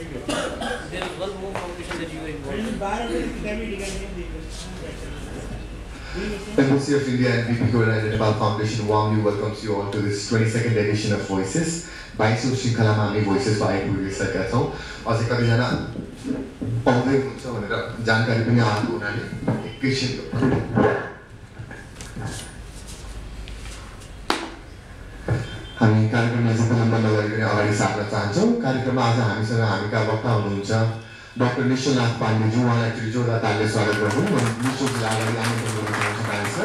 There is one more competition that you are involved in. Embassy of India and VP India-Nepal Foundation warmly welcomes you all to this 22nd edition of Voices. 22औं श्रृङ्खलामा हामी Voices को आइपुगिसकेका छौँ। अझै कतिजना पाउँदै हुनुहुन्छ भनेर जानकारी पनि आएको हुनाले एकैछिन हामी कार्यक्रमलाई चाहिँ विलम्ब नगरिकन अगाडि सार्न चाहन्छौँ। कार्यक्रममा आज हामीसँग हामीका वक्ता हुनुहुन्छ Dr. Nishchal Pandey, उहाँलाई एकचोटि जोरदार तालीले स्वागत गर्छौँ। निश्चलजीलाई अगाडि आमन्त्रण गर्न चाहन्छु।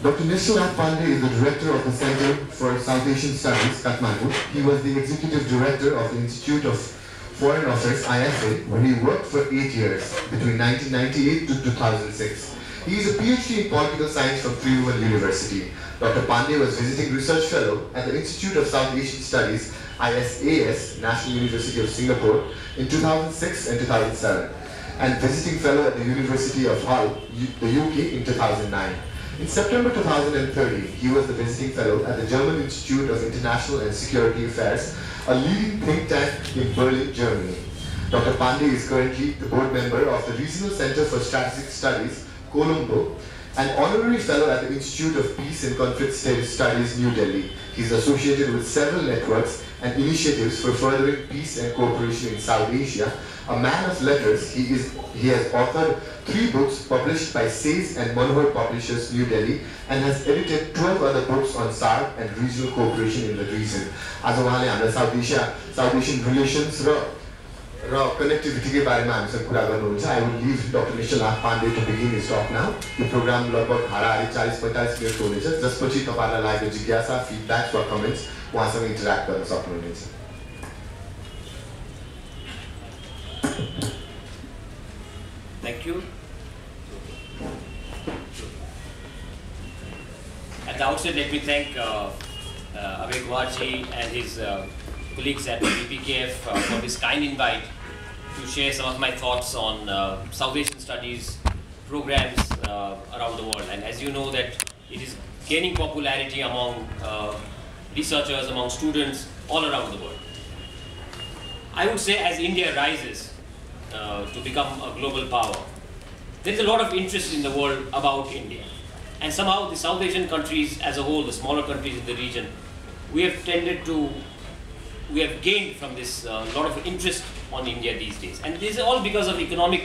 Dr. Nishchal Pandey is the director of the Center for South Asian Studies, Kathmandu. He was the executive director of the Institute of Foreign Affairs, IFA, where he worked for 8 years, between 1998 to 2006. He is a PhD in political science from Tribhuvan University. Dr. Pandey was visiting research fellow at the Institute of South Asian Studies, ISAS, National University of Singapore, in 2006 and 2007, and visiting fellow at the University of Hull, the UK, in 2009. In September 2030, he was the visiting fellow at the German Institute of International and Security Affairs, a leading think tank in Berlin, Germany. Dr. Pandey is currently the board member of the Regional Center for Strategic Studies, Colombo, an honorary fellow at the Institute of Peace and Conflict Studies, New Delhi. He is associated with several networks and initiatives for furthering peace and cooperation in South Asia. A man of letters, he has authored 3 books published by Says and Manohar Publishers, New Delhi, and has edited 12 other books on SAARC and regional cooperation in the region. As उहाँले हाम्रो South Asian relations र connectivity के बारेमा हामीसँग कुरा गर्नुहुन्छ. I will leave Dr. Nishchal Pandey to begin his talk now. Yo programme लगभग हाराहारी 40-45 मिनेटको हुनेछ, जसपछि तपाईहरुलाई लागेको जिज्ञासा, फिडब्याक वा कमेन्ट्स उहाँसँग इन्टर्याक्ट गर्न सक्नुहुनेछ. Thank you. At the outset, let me thank Abhay Kumarji and his colleagues at the BPKF for this kind invite to share some of my thoughts on South Asian studies programs around the world. And as you know that it is gaining popularity among researchers, among students all around the world. I would say as India rises to become a global power, there is a lot of interest in the world about India. And somehow the South Asian countries as a whole, the smaller countries in the region, we have gained from this lot of interest on India these days. And this is all because of economic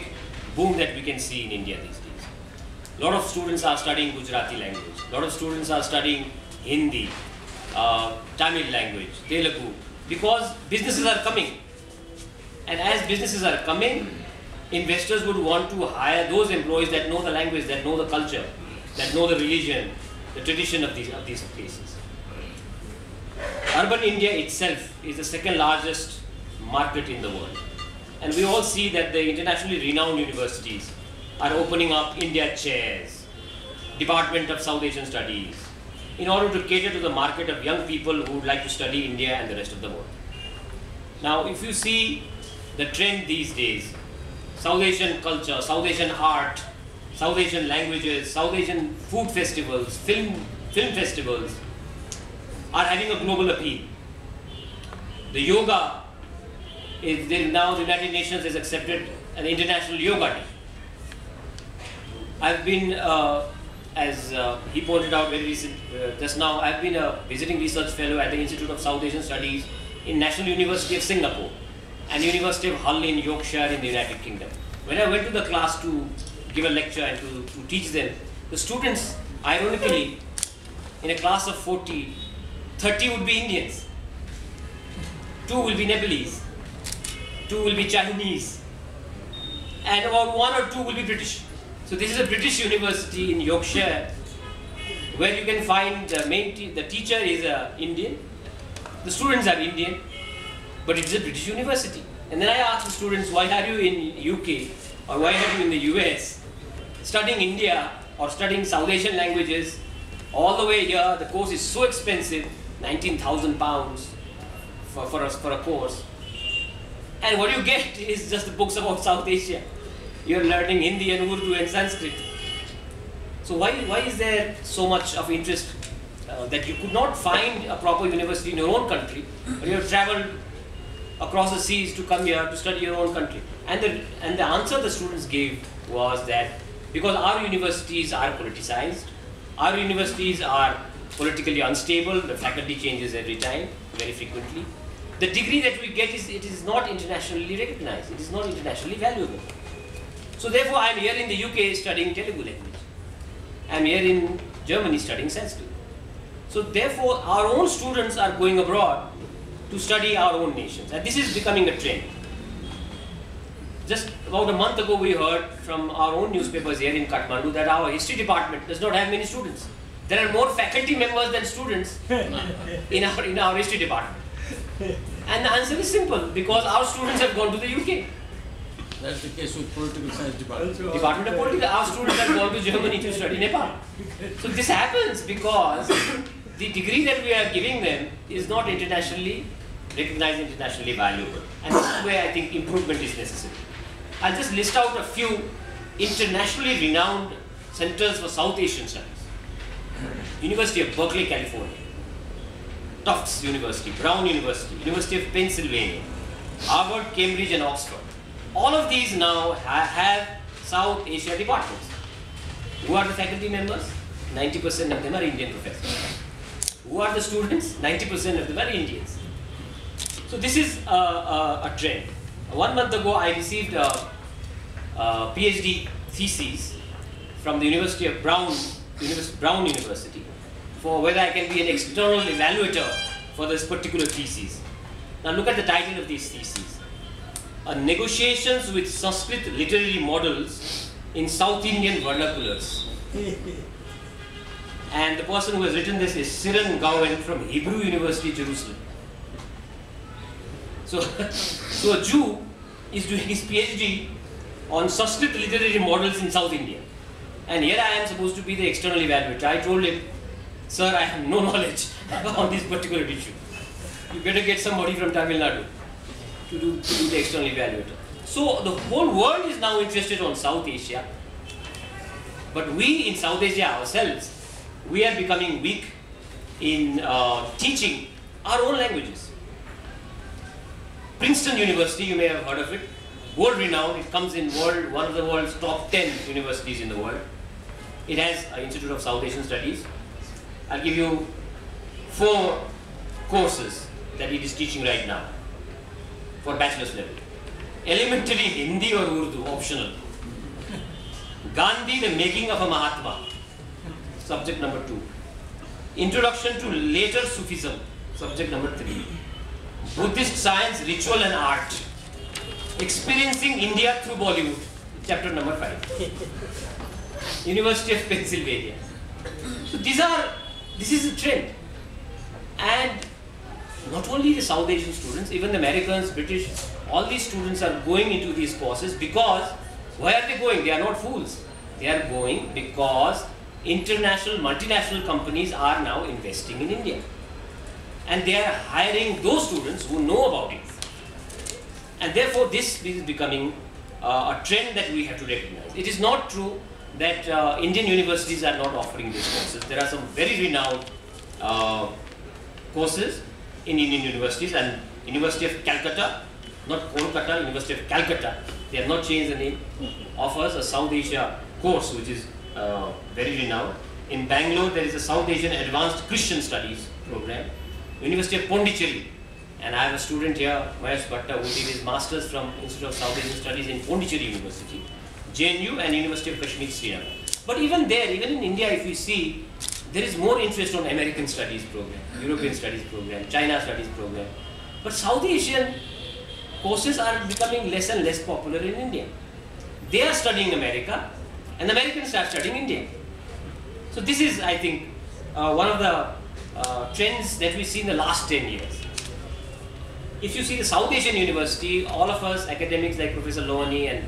boom that we can see in India these days. A lot of students are studying Gujarati language. A lot of students are studying Hindi, Tamil language, Telugu, because businesses are coming. And as businesses are coming, investors would want to hire those employees that know the language, that know the culture, that know the religion, the tradition of these places. Urban India itself is the second largest market in the world. And we all see that the internationally renowned universities are opening up India chairs, Department of South Asian Studies, in order to cater to the market of young people who would like to study India and the rest of the world. Now, if you see the trend these days, South Asian culture, South Asian art, South Asian languages, South Asian food festivals, film festivals are having a global appeal. The yoga is now the United Nations has accepted an International Yoga Day. I've been, as he pointed out very recent, just now, I've been a visiting research fellow at the Institute of South Asian Studies in National University of Singapore and University of Hull in Yorkshire in the United Kingdom. When I went to the class to give a lecture and to teach them, the students, ironically, in a class of 40, 30 would be Indians, 2 will be Nepalese, 2 will be Chinese, and about 1 or 2 will be British. So this is a British university in Yorkshire, where you can find the teacher is Indian, the students are Indian, but it's a British university. And then I asked the students, why are you in UK or why are you in the US studying India or studying South Asian languages? All the way here, the course is so expensive, £19,000 for a course. And what you get is just the books about South Asia. You're learning Hindi and Urdu and Sanskrit. So why is there so much of interest that you could not find a proper university in your own country, but you have traveled across the seas to come here to study your own country? And the answer the students gave was that because our universities are politicized, our universities are politically unstable, the faculty changes every time, very frequently. The degree that we get it is not internationally recognized, it is not internationally valuable. So therefore I am here in the UK studying Telugu language. I am here in Germany studying Sanskrit. So therefore our own students are going abroad to study our own nations, and this is becoming a trend. Just about a month ago we heard from our own newspapers here in Kathmandu that our history department does not have many students. There are more faculty members than students in our history department. And the answer is simple, because our students have gone to the UK. That's the case with political science department. Department of Politics, our students have gone to Germany to study Nepal. So this happens because the degree that we are giving them is not internationally recognized, internationally valuable. And this is where I think improvement is necessary. I'll just list out a few internationally renowned centers for South Asian studies. University of Berkeley, California, Tufts University, Brown University, University of Pennsylvania, Harvard, Cambridge and Oxford. All of these now have South Asia departments. Who are the faculty members? 90% of them are Indian professors. Who are the students? 90% of them are Indians. So this is a trend. 1 month ago I received a PhD thesis from the University of Brown University for whether I can be an external evaluator for this particular thesis. Now look at the title of these theses. Negotiations with Sanskrit literary models in South Indian vernaculars. And the person who has written this is Siran Gowen from Hebrew University, Jerusalem. So a Jew is doing his PhD on Sanskrit literary models in South India. And here I am supposed to be the external evaluator. I told him, sir, I have no knowledge on this particular issue. You better get somebody from Tamil Nadu to do the external evaluator. So the whole world is now interested on South Asia. But we in South Asia ourselves, we are becoming weak in teaching our own languages. Princeton University, you may have heard of it, world renowned. It comes in one of the world's top 10 universities in the world. It has an Institute of South Asian Studies. I'll give you 4 courses that it is teaching right now for bachelor's level. Elementary Hindi or Urdu, optional. Gandhi, the making of a Mahatma, subject number 2. Introduction to later Sufism, subject number 3. Buddhist science, ritual and art. Experiencing India through Bollywood, chapter number 5. University of Pennsylvania. So this is a trend. And not only the South Asian students, even the Americans, British, all these students are going into these courses because, why are they going? They are not fools. They are going because international, multinational companies are now investing in India. And they are hiring those students who know about it. And therefore this is becoming a trend that we have to recognize. It is not true that Indian universities are not offering these courses. There are some very renowned courses in Indian universities, and University of Calcutta, not Kolkata, University of Calcutta, they have not changed the name, offers a South Asia course which is very renowned. In Bangalore there is a South Asian Advanced Christian Studies program. University of Pondicherry, and I have a student here, Mahesh Bhatta, who did his masters from Institute of South Asian Studies in Pondicherry University, JNU and University of Kashmir, Srinagar. But even there, even in India, if you see, there is more interest on American studies program, European studies program, China studies program. But South Asian courses are becoming less and less popular in India. They are studying America, and Americans are studying India. So this is, I think, one of the trends that we see in the last 10 years. If you see the South Asian University, all of us academics like Professor Lohani and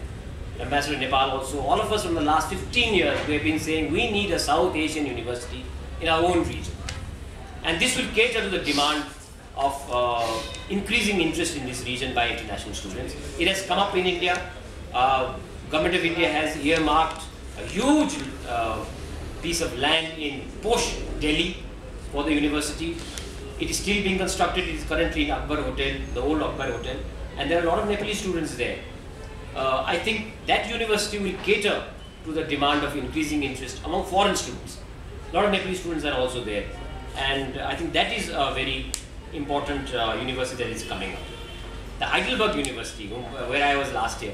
Ambassador Nepal also, all of us from the last 15 years, we have been saying we need a South Asian university in our own region. And this will cater to the demand of increasing interest in this region by international students. It has come up in India. Government of India has earmarked a huge piece of land in Posh, Delhi for the university. It is still being constructed. It is currently in Akbar Hotel, the old Akbar Hotel, and there are a lot of Nepali students there. I think that university will cater to the demand of increasing interest among foreign students. A lot of Nepali students are also there, and I think that is a very important university that is coming up. The Heidelberg University, where I was last year.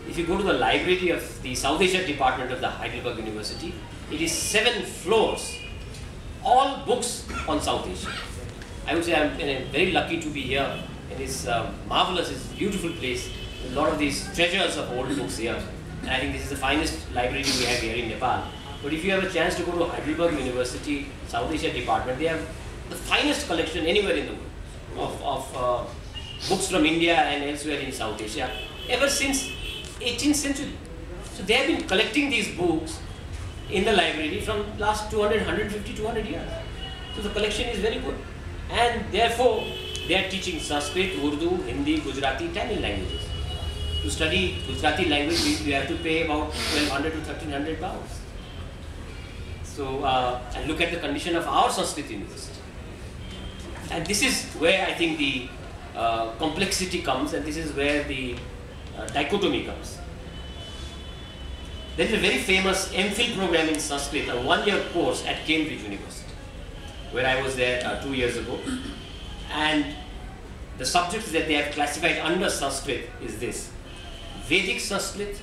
If you go to the library of the South Asia department of the Heidelberg University, it is 7 floors, all books on South Asia. I would say I'm very lucky to be here in this marvelous, this beautiful place. A lot of these treasures of old books here. And I think this is the finest library we have here in Nepal. But if you have a chance to go to Heidelberg University, South Asia department, they have the finest collection anywhere in the world of books from India and elsewhere in South Asia, ever since 18th century. So they have been collecting these books in the library from last 200, 150, 200 years. So the collection is very good. And therefore, they are teaching Sanskrit, Urdu, Hindi, Gujarati, Tamil languages. To study Gujarati language, you have to pay about 1,200 to 1,300 pounds. So, and look at the condition of our Sanskrit university. And this is where I think the complexity comes, and this is where the dichotomy comes. There is a very famous MPhil program in Sanskrit, a 1-year course at Cambridge University, where I was there 2 years ago. And the subjects that they have classified under Sanskrit is this: Vedic Sanskrit,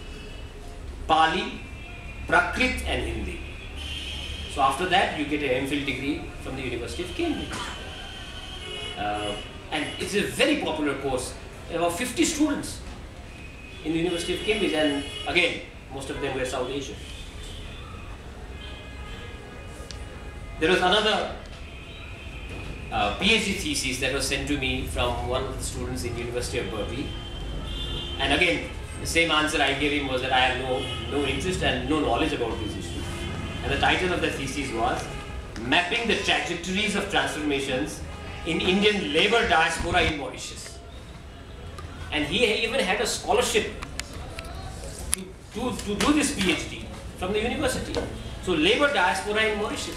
Pali, Prakrit and Hindi. So after that you get an MPhil degree from the University of Cambridge. And it's a very popular course, about 50 students in the University of Cambridge, and again, most of them were South Asian. There was another PhD thesis that was sent to me from one of the students in University of Berkeley. And again, the same answer I gave him was that I have no interest and no knowledge about these issues. And the title of the thesis was Mapping the Trajectories of Transformations in Indian Labour Diaspora in Mauritius. And he even had a scholarship to do this PhD from the university. So Labour Diaspora in Mauritius.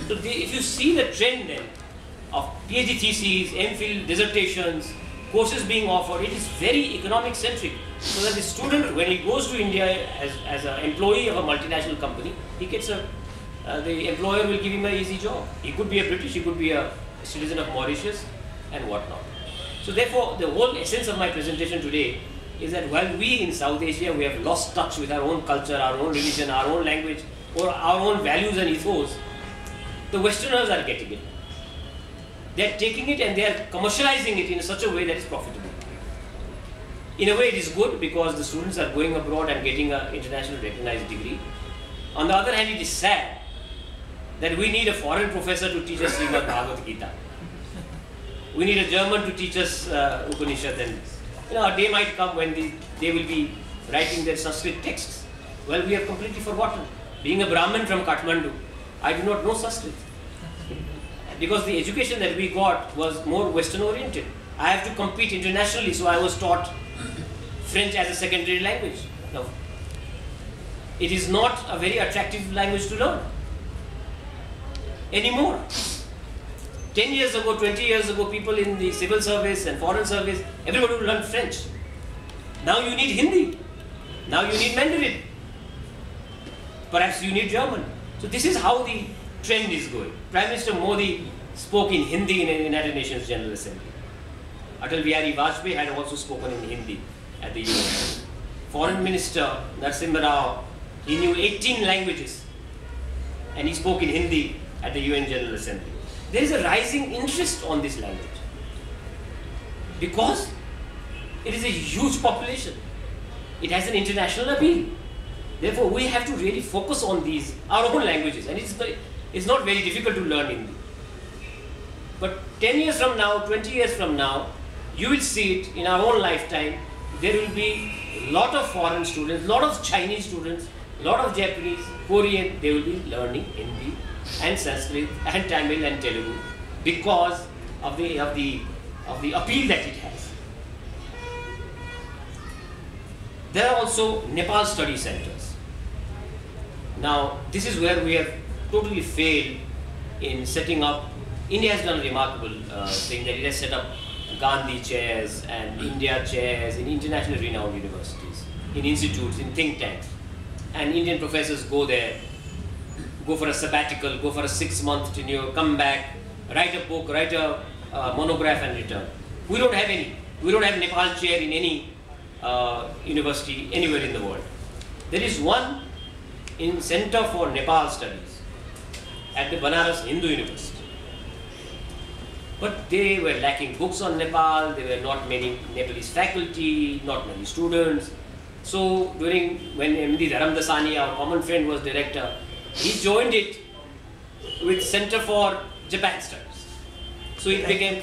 So if you see the trend then of PhD theses, MPhil dissertations, courses being offered, it is very economic centric. So that the student, when he goes to India as an employee of a multinational company, he gets the employer will give him an easy job. He could be a British, he could be a citizen of Mauritius and whatnot. So therefore, the whole essence of my presentation today is that while we in South Asia, we have lost touch with our own culture, our own religion, our own language, or our own values and ethos, the Westerners are getting it. They are taking it and they are commercializing it in such a way that is profitable. In a way, it is good because the students are going abroad and getting an internationally recognized degree. On the other hand, it is sad that we need a foreign professor to teach us Srimad Bhagavad Gita. We need a German to teach us Upanishad, and a day might come when they will be writing their Sanskrit texts. Well, we have completely forgotten. Being a Brahmin from Kathmandu, I do not know Sanskrit. Because the education that we got was more Western oriented. I have to compete internationally, so I was taught French as a secondary language. Now, it is not a very attractive language to learn anymore. 10 years ago, 20 years ago, people in the civil service and foreign service, everybody would learn French. Now you need Hindi. Now you need Mandarin. Perhaps you need German. So this is how the trend is going. Prime Minister Modi spoke in Hindi in the United Nations General Assembly. Atal Bihari Vajpayee had also spoken in Hindi at the UN. Foreign Minister Narasimha Rao, he knew 18 languages and he spoke in Hindi at the UN General Assembly. There is a rising interest on this language because it is a huge population. It has an international appeal. Therefore, we have to really focus on these, our own languages, and it's not very difficult to learn Hindi. But 10 years from now, 20 years from now, you will see it in our own lifetime. There will be a lot of foreign students, a lot of Chinese students, a lot of Japanese, Korean, they will be learning Hindi and Sanskrit and Tamil and Telugu because of the appeal that it has. There are also Nepal study centers. Now, this is where we have totally failed in setting up India has done a remarkable thing that it has set up Gandhi chairs and India chairs in internationally renowned universities, in institutes, in think tanks. And Indian professors go there, go for a sabbatical, go for a 6-month tenure, come back, write a book, write a monograph and return. We don't have any. We don't have Nepal chair in any university anywhere in the world. There is one in Center for Nepal Studies at the Banaras Hindu University. But they were lacking books on Nepal, there were not many Nepalese faculty, not many students. So when MD Dharamdasani, our common friend, was director, he joined it with Center for Japan Studies. So it became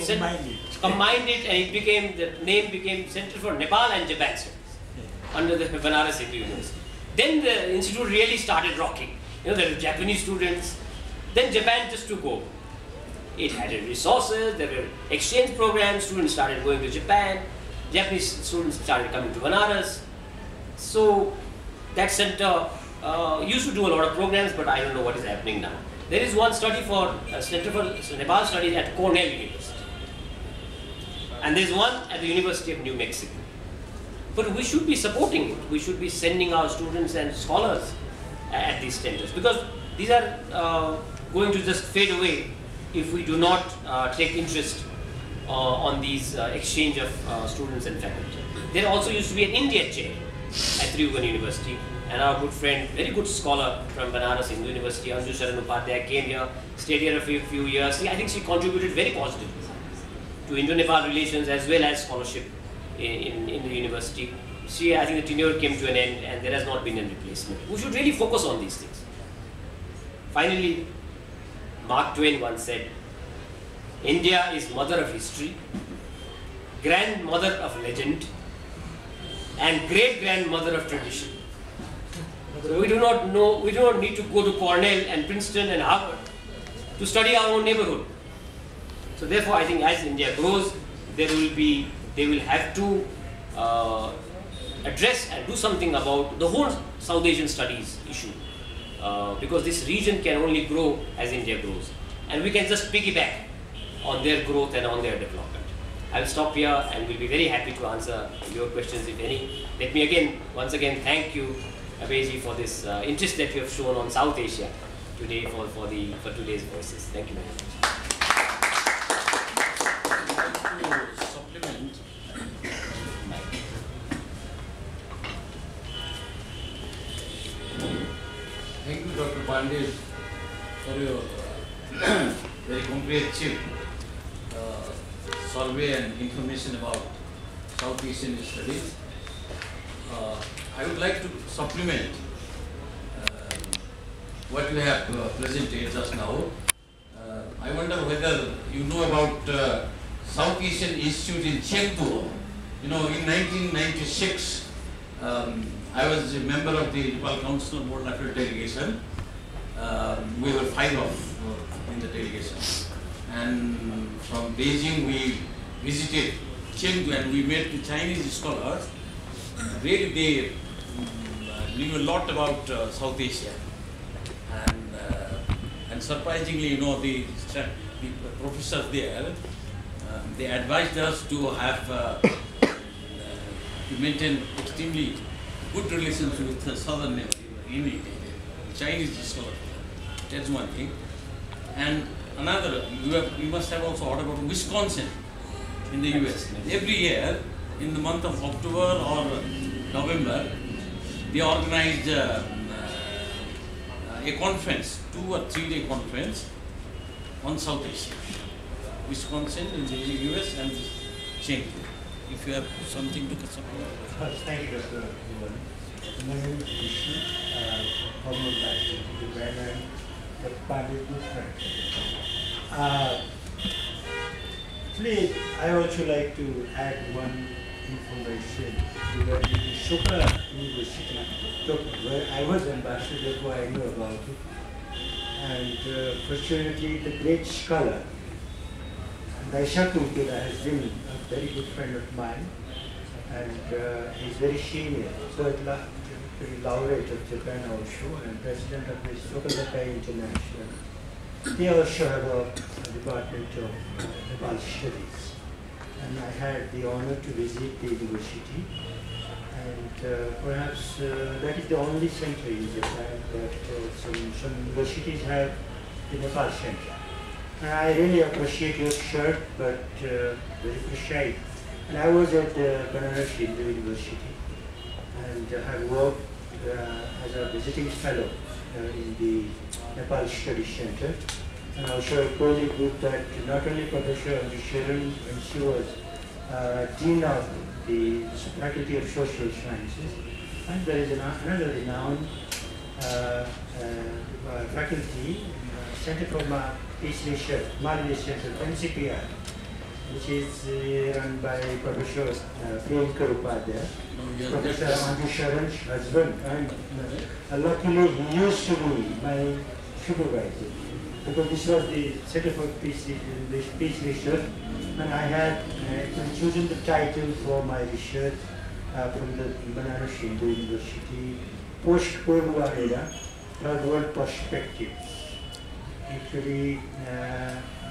combined it, and the name became Center for Nepal and Japan Studies under the Banaras Hindu University. Then the institute really started rocking. There were Japanese students. Then Japan just took over. It had resources, there were exchange programs, students started going to Japan, Japanese students started coming to Banaras. So that center used to do a lot of programs, but I don't know what is happening now. There is one study for Center for Nepal Studies at Cornell University. And there is one at the University of New Mexico. But we should be supporting it. We should be sending our students and scholars at these centers, because these are going to just fade away if we do not take interest on these exchange of students and faculty. There also used to be an India chair at Tribhuvan University, and our good friend, very good scholar from Banaras Hindu University, Anju Sharan Upadhyay, came here, stayed here a few years. I think she contributed very positively to Indo-Nepal relations as well as scholarship in the university. I think the tenure came to an end and there has not been a replacement. We should really focus on these things. Finally, Mark Twain once said, India is mother of history, grandmother of legend, and great-grandmother of tradition. So we do not need to go to Cornell and Princeton and Harvard to study our own neighborhood. So therefore, I think as India grows, they will have to address and do something about the whole South Asian studies issue. Because this region can only grow as India grows. And we can just piggyback on their growth and on their development. I will stop here and will be very happy to answer your questions if any. Let me once again thank you, Abhayji, for this interest that you have shown on South Asia today for today's Voices. Thank you very much. To supplement, thank you, Dr. Pandey, for your very comprehensive survey and information about South Asian studies. I would like to supplement what you have presented just now. I wonder whether you know about South Asian Institute in Chengdu. In 1996, I was a member of the Nepal Council of World Affairs delegation. We were 5 in the delegation. And from Beijing, we visited Chengdu and we met the Chinese scholars. Really, they knew a lot about South Asia. And surprisingly, the professors there, they advised us to have to maintain extremely good relations with the southern neighbor, Chinese scholars. That's one thing. And another, you must have also heard about Wisconsin in the US. Every year, in the month of October or November, they organized a conference, 2 or 3 day conference on South Asia. Wisconsin in the US and Chengdu. If you have something to supplement. Thank you, Dr. My name is Vishnu, former bachelor in Japan and the Pandey good friend. Please, I also like to add one information regarding the Shokla University, where I was ambassador, therefore I know about it. And fortunately, the great scholar, Daishatu has been a very good friend of mine, and he's very senior, third laureate of Japan also, and president of the Shokazakai International. they also have a department of Nepal Studies. And I had the honor to visit the university. And perhaps that is the only center in Japan that some universities have the Nepal Center. And I really appreciate your shirt, but very precise. And I was at Banaras Hindu University, and I have worked as a visiting fellow in the Nepal Studies Center. And also a colleague with that, not only Professor Nishchal, when she was Dean of the Faculty of Social Sciences, and there is another renowned faculty, Center for Peace Research, Mali Center, MCPR, which is run by Professor Priyankar Upadhyay, Professor Anju Sharan's husband, and luckily he used to be my supervisor, because this was the Center for Peace Research, and I had chosen the title for my research from the Banaras Hindu University, Post-Cold War Era, Third World Perspectives. Actually,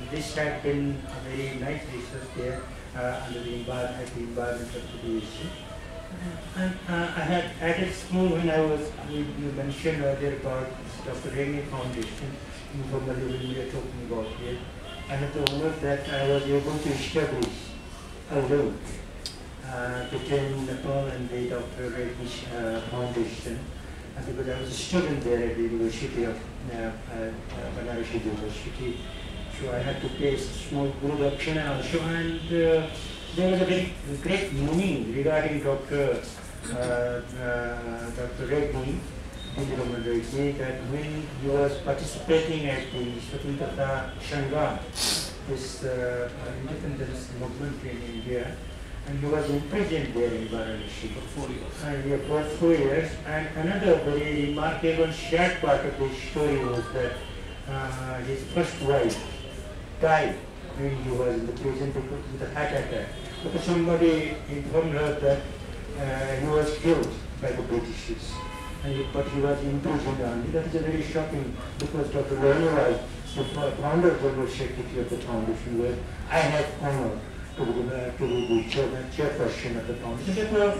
this had been a very nice research there under the environment of the issue. And I had added school when I was, you mentioned earlier about Dr. Remy Foundation, informally when we are talking about it. I had the honor that I was able to establish a link between Nepal and the Dr. Remy Foundation. Because I was a student there at the University of Banaras University, so I had to pay a small production also, and there was a very great meaning regarding Dr. Reddy, that when he was participating at the Swatantrata Sangram, this independence movement in India, and he was imprisoned there in Varanasi for 4 years. For 4 years. And another very remarkable sad part of the story was that his first wife died when he was in the prison with a heart attack. Because somebody informed her that he was killed by the Britishers. But he was imprisoned only. That is a very shocking, because Dr. Rani was the founder general secretary of the foundation, where I had honor to be the chairperson of the foundation. Therefore,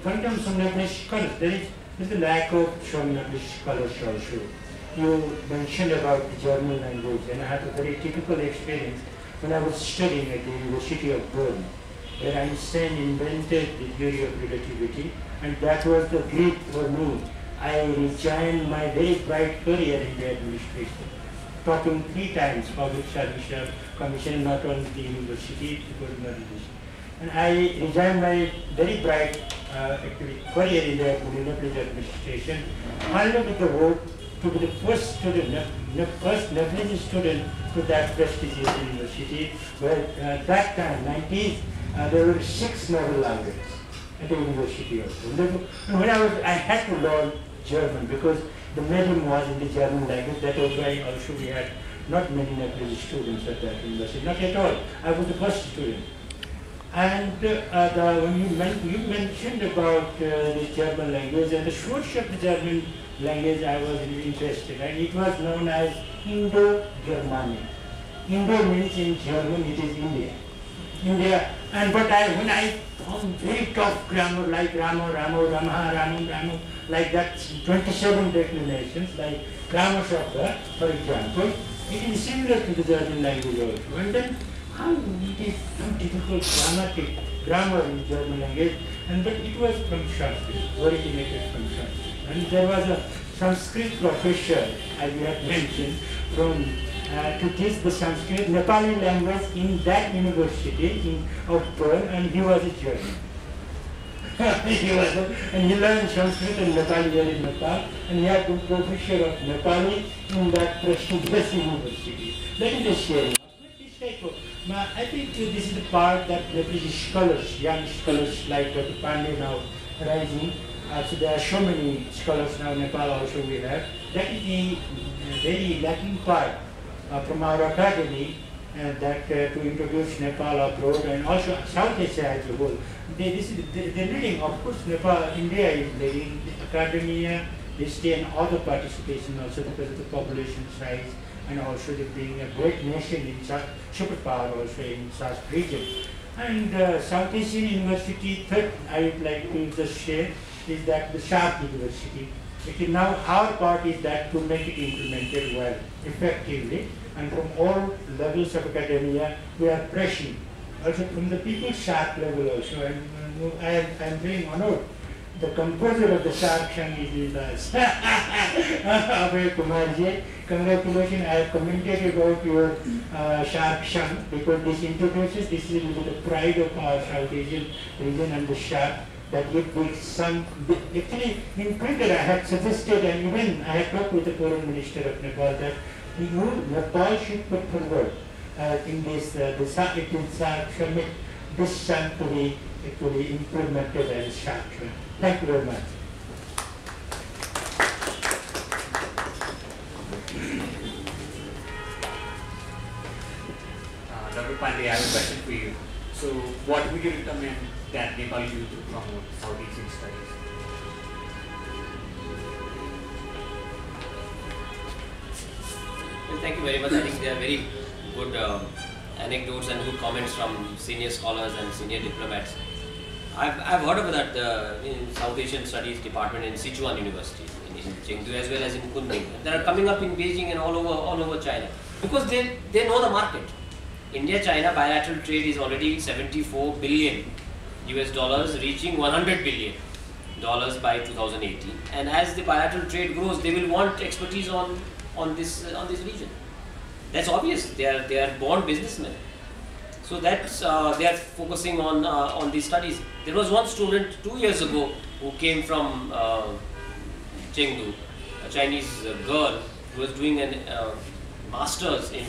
when it comes to Nepalese scholars, there is a lack of some Nepalese scholars also. You mentioned about the German language, and I had a very typical experience when I was studying at the University of Bern, where Einstein invented the theory of relativity, and that was the great for me. I resigned my very bright career in the administration, talking 3 times public service commission, not on the university, and I resigned my very bright career in the administration, only with the hope to be the first student, first Nepalese student to that prestigious university, where at that time, 90s, there were 6 Nobel laureates at the university also. And when I had to learn German, because the medium was in the German language. That was why also we had not many Nepalese students at that university, not at all. I was the first student. And when you mentioned about the German language and the source of the German language, I was really interested, and it was known as Indo-Germanic. Indo means in German it is India. And but when I found very tough grammar like Ramo, Ramu, like that 27 declinations, like Rama Shabda, for example, it is similar to the German language also. And then how it is some difficult grammar in German language, but it was from Sanskrit, originated from Sanskrit. And there was a Sanskrit professor, as you have mentioned, to teach the Sanskrit, Nepali language in that university of Bern, and he was a German. And he learned Sanskrit and Nepali there in Nepal, and he had been professor of Nepali in that prestigious university. That is the sharing. I think this is the part that Nepalese scholars, young scholars like Dr. Pandey now rising. So there are so many scholars now in Nepal also we have. That is the very lacking part from our academy, that to introduce Nepal abroad and also South Asia as a whole. They're leading, of course, Nepal, India is leading, academia, this day, and other participation also because of the population size and also the being a great nation in South, superpower also in South region. And South Asian University, third I would like to just share is that the Sharp University. It is now our part is that to make it implemented well, effectively, and from all levels of academia we are pressing. Also from the people's Sharp level also, and I am very honored. The composer of the Sharp Song is with us. Abhay Kumarji, congratulations. I have commented about your Sharp Song because this introduces, this is the pride of our South Asian region and the Sharp, that it will some, actually in printer I had suggested, and even I had talked with the foreign minister of Nepal that Nepal should put forward in this, the Sharp Summit, this song to be actually implemented as a Sharp Song. Thank you very much. Dr. Pandey, I have a question for you. So, what would you recommend that Nepal do to promote South Asian studies? Well, thank you very much. I think they are very good anecdotes and good comments from senior scholars and senior diplomats. I've heard of that in South Asian Studies Department in Sichuan University, in Chengdu as well as in Kunming. They are coming up in Beijing and all over China because they know the market. India-China bilateral trade is already $74 billion US, reaching $100 billion by 2018. And as the bilateral trade grows, they will want expertise on this region. That's obvious. They are born businessmen. So that's they are focusing on these studies. There was one student 2 years ago who came from Chengdu, a Chinese girl who was doing a master's in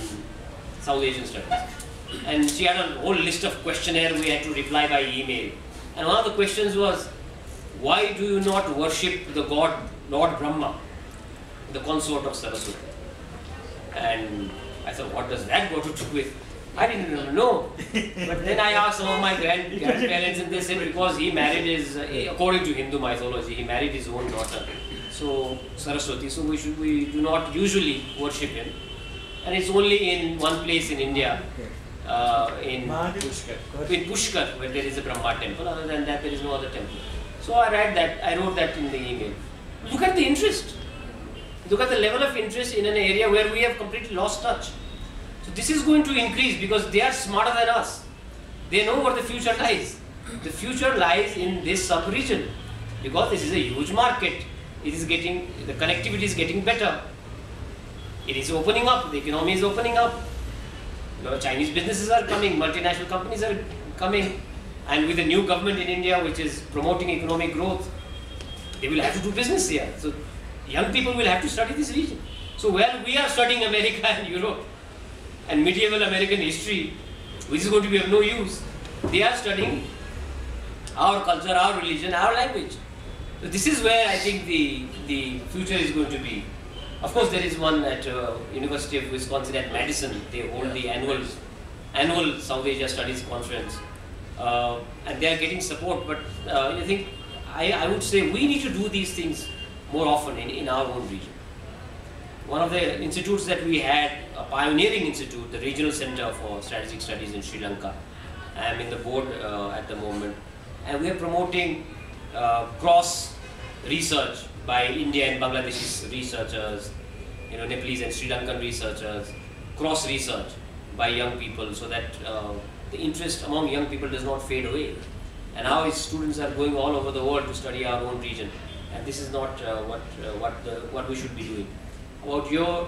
South Asian studies, and she had a whole list of questionnaire we had to reply by email. And one of the questions was, why do you not worship the god Lord Brahma, the consort of Saraswati? And I thought, what does that got to do with? I didn't even know. But then I asked some of my grandparents, and they said because he married his, according to Hindu mythology, he married his own daughter, so Saraswati. So we do not usually worship him, and it's only in one place in India, in Pushkar, where there is a Brahma temple. Other than that, there is no other temple. So I wrote that in the email. Look at the interest. Look at the level of interest in an area where we have completely lost touch. So this is going to increase because they are smarter than us. They know where the future lies. The future lies in this sub-region because this is a huge market. It is getting, the connectivity is getting better. It is opening up, the economy is opening up. Chinese businesses are coming, multinational companies are coming, and with the new government in India which is promoting economic growth, they will have to do business here. So young people will have to study this region. So while we are studying America and Europe and medieval American history, which is going to be of no use, they are studying our culture, our religion, our language. So this is where I think the future is going to be. Of course, there is one at University of Wisconsin at Madison. They hold the annual South Asia Studies Conference, and they are getting support. But I think I would say we need to do these things more often in our own region. One of the institutes that we had, a pioneering institute, the Regional Center for Strategic Studies in Sri Lanka. I am in the board at the moment, and we are promoting cross research by India and Bangladeshi researchers, Nepalese and Sri Lankan researchers, cross research by young people, so that the interest among young people does not fade away. And our students are going all over the world to study our own region, and this is not what we should be doing. About your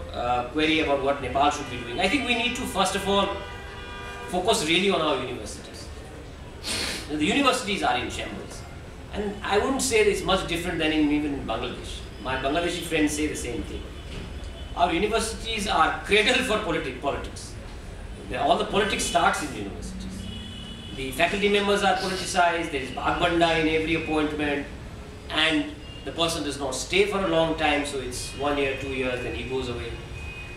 query about what Nepal should be doing, I think we need to first of all focus really on our universities. The universities are in shambles, and I wouldn't say it's much different than even in Bangladesh. My Bangladeshi friends say the same thing. Our universities are cradle for politics. All the politics starts in universities. The faculty members are politicized, there is bhagbanda in every appointment, and the person does not stay for a long time, so it's 1 year, 2 years, then he goes away.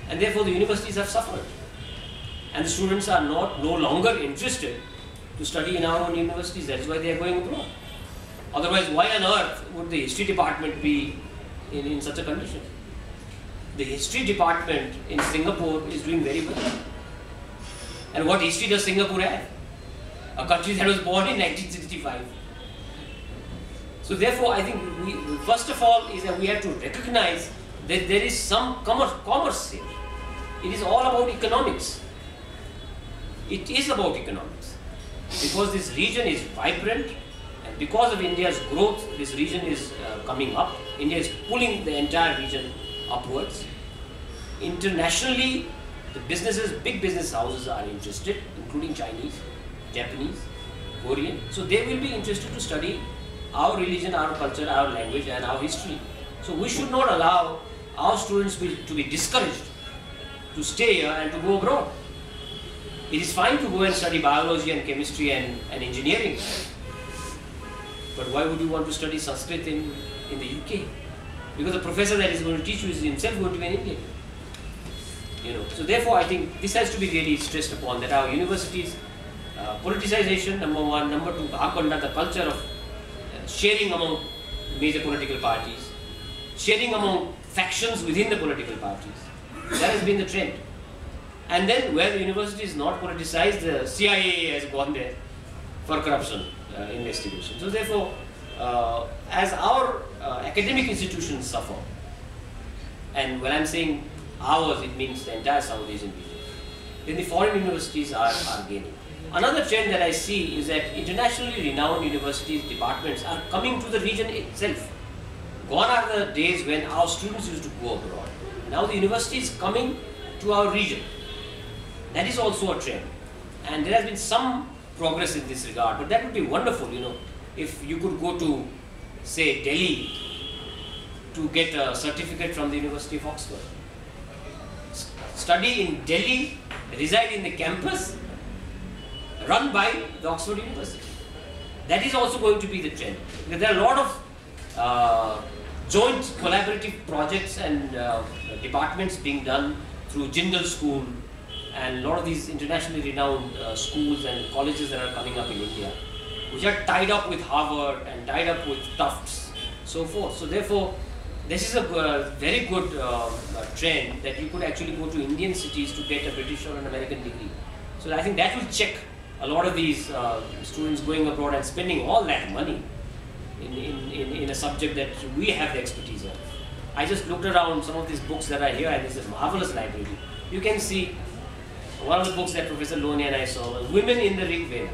And therefore the universities have suffered. And the students are no longer interested to study in our own universities. That is why they are going abroad. Otherwise, why on earth would the history department be in such a condition. The history department in Singapore is doing very well. And what history does Singapore have? A country that was born in 1965. So therefore, I think first of all is that we have to recognize that there is some commerce here. It is all about economics. It is about economics. Because this region is vibrant, and because of India's growth, this region is coming up. India is pulling the entire region upwards. Internationally, the businesses, big business houses are interested, including Chinese, Japanese, Korean. So they will be interested to study our religion, our culture, our language, and our history. So we should not allow our students to be discouraged to stay here and to go abroad. It is fine to go and study biology and chemistry and engineering. But why would you want to study Sanskrit in the UK? Because the professor that is going to teach you is himself going to be an Indian. So therefore I think this has to be really stressed upon, that our universities, politicization, number one, number two, the culture of sharing among major political parties, sharing among factions within the political parties. That has been the trend. And then where the university is not politicized, the CIA has gone there for corruption investigation. So therefore, as our academic institutions suffer, and when I'm saying ours, it means the entire South Asian region, then the foreign universities are gaining. Another trend that I see is that internationally renowned universities, departments are coming to the region itself. Gone are the days when our students used to go abroad. Now the university is coming to our region. That is also a trend. And there has been some progress in this regard, but that would be wonderful, if you could go to, say, Delhi to get a certificate from the University of Oxford. Study in Delhi, reside in the campus, run by the Oxford University. That is also going to be the trend. Because there are a lot of joint collaborative projects and departments being done through Jindal School and a lot of these internationally renowned schools and colleges that are coming up in India, which are tied up with Harvard and tied up with Tufts, so forth. So therefore, this is a very good trend that you could actually go to Indian cities to get a British or an American degree. So I think that will check a lot of these students going abroad and spending all that money in a subject that we have the expertise of. I just looked around some of these books that are here, and this is a marvelous library. You can see one of the books that Professor Loni and I saw, Women in the Rig Veda.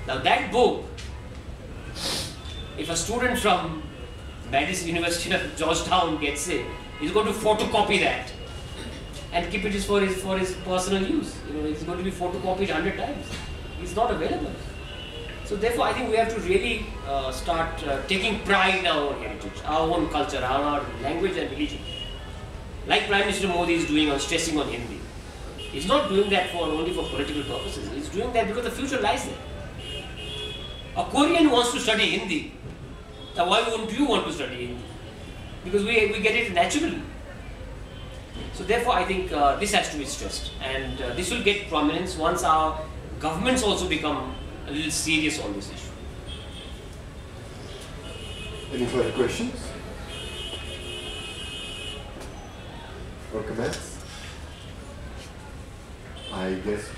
Now that book, if a student from Madison University of Georgetown gets it, he's going to photocopy that and keep it for his personal use. It's going to be photocopied 100 times. It's not available. So therefore, I think we have to really start taking pride in our own heritage, our own culture, our language and religion. Like Prime Minister Modi is doing on stressing on Hindi. He's not doing that only for political purposes. He's doing that because the future lies there. A Korean wants to study Hindi. Now why wouldn't you want to study Hindi? Because we get it naturally. So therefore, I think this has to be stressed, and this will get prominence once our governments also become a little serious on this issue. Any further questions or comments? I guess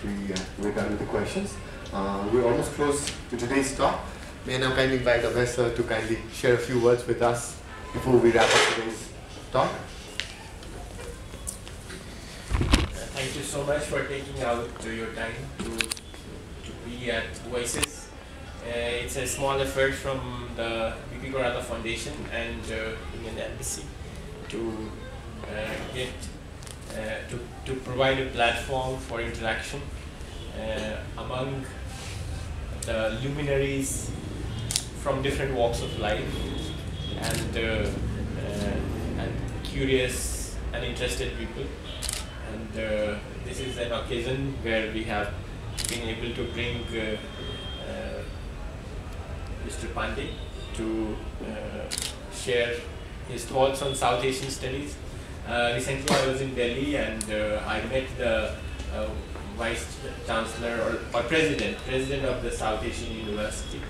we're done with the questions. We're almost close to today's talk. May I now kindly invite Abhay to kindly share a few words with us before we wrap up today's talk. Thank you so much for taking out your time to be at Voices. It's a small effort from the BP Korata Foundation and Indian Embassy to to provide a platform for interaction among the luminaries from different walks of life and curious and interested people. And this is an occasion where we have been able to bring Mr. Pandey to share his thoughts on South Asian studies. Recently I was in Delhi and I met the Vice Chancellor or President of the South Asian University,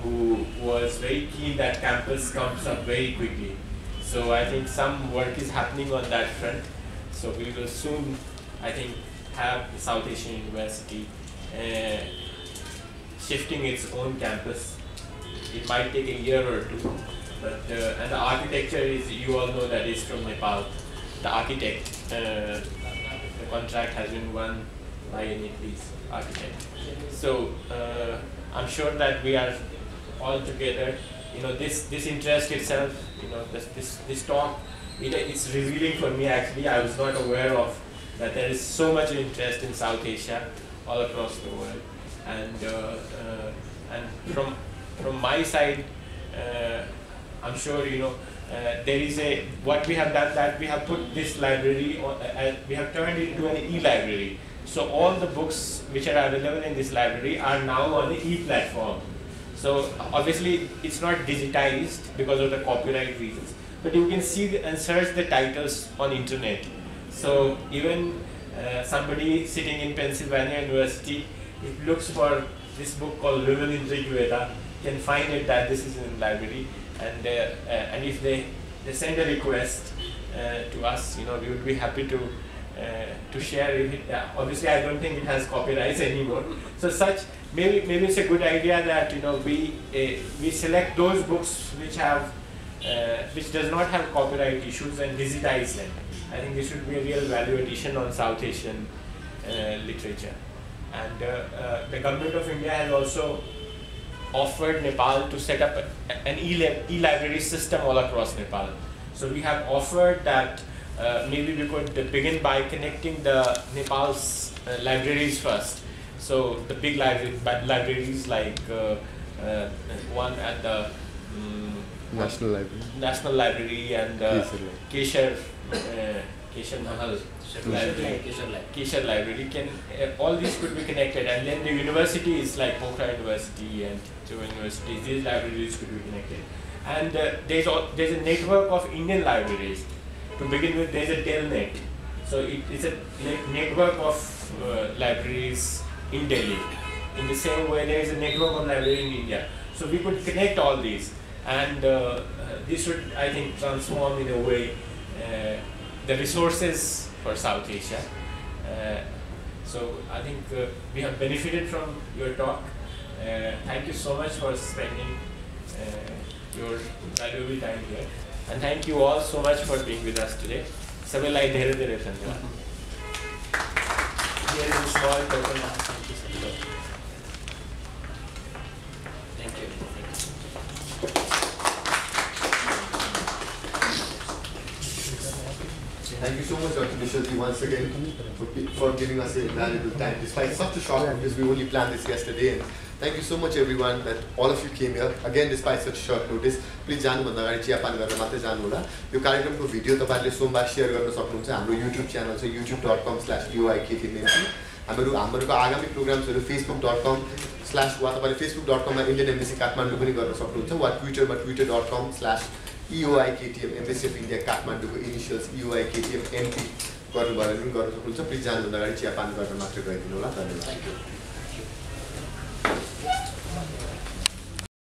who was very keen that campus comes up very quickly. So I think some work is happening on that front. So we will soon, I think, have the South Asian University shifting its own campus. It might take a year or two, but and the architecture is, you all know that is from Nepal. The architect, the contract has been won by an Nepalese architect. So I'm sure that we are all together. This interest itself, this talk, it's revealing for me actually. I was not aware of that there is so much interest in South Asia all across the world, and from my side, I'm sure there is what we have done, that we have put this library on, we have turned it into an e-library. So all the books which are available in this library are now on the e-platform. So obviously it's not digitized because of the copyright reasons, but you can see and search the titles on internet. So even somebody sitting in Pennsylvania University, it looks for this book called Rival Intrigueta, can find it that this is in the library, and if they send a request to us, we would be happy to share it. Obviously, I don't think it has copyrights anymore. So maybe it's a good idea that we select those books which does not have copyright issues and digitize them. I think this would be a real value addition on South Asian literature. And the government of India has also offered Nepal to set up an e-library system all across Nepal. So we have offered that maybe we could begin by connecting the Nepal's libraries first. So the big libraries like one at the National Library and Kesher Mahal Kesher Library, all these could be connected, and then the universities like Pokhara University and Trivandrum University, these libraries could be connected. And there's a network of Indian libraries. To begin with, there's a Telnet. So it's a network of libraries in Delhi. In the same way, there is a network of libraries in India. So we could connect all these, and this would, I think, transform in a way the resources for South Asia. So I think we have benefited from your talk. Thank you so much for spending your valuable time here. And thank you all so much for being with us today. Sabalai dhere dhere dhanyawad. Here is a small token of thank you. Thank you. Thank you so much, Dr. Nishchal, once again for giving us a valuable time. Despite such a short notice, we only planned this yesterday. And thank you so much, everyone, that all of you came here. Again, despite such short notice, please janu bhanda agadi chiya pani garera matrai janu hola. Yo कार्यक्रमको video तपाईहरुले सोमबार share गर्न सक्नुहुन्छ. हाम्रो YouTube channel छ youtube.com/uiktmnc. हाम्रो आगामी प्रोग्राम्सहरु facebook.com/ वा तपाईले facebook.com मा India-Nepal Kathmandu पनि गर्न सक्नुहुन्छ. वा Twitter-मा twitter.com/EOIKTM Embassy of India Kathmandu को इनिशियल्स EOIKTM MP गर्नुभयो भने पनि गर्न सक्नुहुन्छ. प्लिज जानु भन्दा अगाडि चिया पानी गर्न मात्र गइदिनु होला. धन्यवाद.